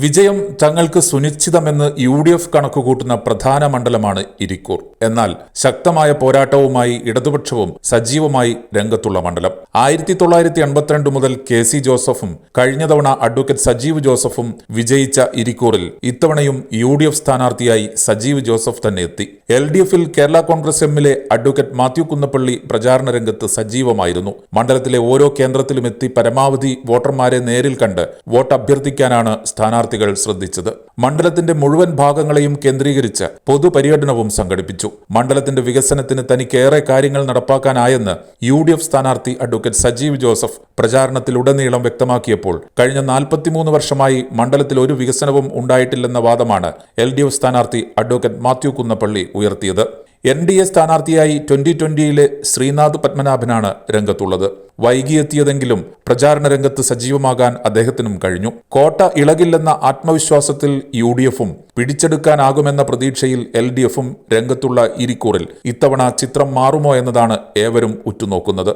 വിജയം തങ്ങൾക്ക് സുനിശ്ചിതമെന്ന് UDF കണക്കുകൂട്ടുന്ന പ്രധാന മണ്ഡലമാണ് ഇരിക്കൂർ. എന്നാൽ ശക്തമായ പോരാട്ടവുമായി ഇടതുപക്ഷവും സജീവമായി രംഗത്തുള്ള മണ്ഡലം. 1982 മുതൽ KC ജോസഫും കഴിഞ്ഞ തവണ അഡ്വക്കേറ്റ് സജീവ് ജോസഫും വിജയിച്ച ഇരിക്കൂറിൽ ഇത്തവണയും UDF സ്ഥാനാർത്ഥിയായി സജീവ് ജോസഫ് തന്നെ എത്തി. LDFിൽ കേരള കോൺഗ്രസ് എമ്മിലെ അഡ്വക്കേറ്റ് മാത്യു കുന്നപ്പള്ളി പ്രചാരണ രംഗത്ത് സജീവമായിരുന്നു. മണ്ഡലത്തിലെ ഓരോ കേന്ദ്രത്തിലും എത്തി പരമാവധി വോട്ടർമാരെ നേരിൽ കണ്ട് വോട്ട് അഭ്യർത്ഥിക്കാനാണ് സ്ഥാനാർത്ഥികൾ ശ്രദ്ധിച്ചത്. മണ്ഡലത്തിന്റെ മുഴുവൻ ഭാഗങ്ങളെയും കേന്ദ്രീകരിച്ച് പൊതുപര്യടനവും സംഘടിപ്പിച്ചു. മണ്ഡലത്തിന്റെ വികസനത്തിന് തനിക്കേറെ കാര്യങ്ങൾ നടപ്പാക്കാനായെന്ന് UDF സ്ഥാനാർത്ഥി അഡ്വക്കേറ്റ് സജീവ് ജോസഫ് പ്രചാരണത്തിലുടനീളം വ്യക്തമാക്കിയപ്പോൾ കഴിഞ്ഞ 43 വർഷമായി മണ്ഡലത്തിൽ ഒരു വികസനവും ഉണ്ടായിട്ടില്ലെന്ന വാദമാണ് LDF സ്ഥാനാർത്ഥി അഡ്വക്കേറ്റ് മാത്യു കുന്നപ്പള്ളി ഉയർത്തിയത്. NDA സ്ഥാനാർത്ഥിയായി 2020-ലെ ശ്രീനാഥ് പത്മനാഭനാണ് രംഗത്തുള്ളത്. വൈകിയെത്തിയതെങ്കിലും പ്രചാരണ രംഗത്ത് സജീവമാകാൻ അദ്ദേഹത്തിനും കഴിഞ്ഞു. കോട്ട ഇളകില്ലെന്ന ആത്മവിശ്വാസത്തിൽ UDFും പിടിച്ചെടുക്കാനാകുമെന്ന പ്രതീക്ഷയിൽ LDFും രംഗത്തുള്ള ഇരിക്കൂറിൽ ഇത്തവണ ചിത്രം മാറുമോ എന്നതാണ് ഏവരും ഉറ്റുനോക്കുന്നത്.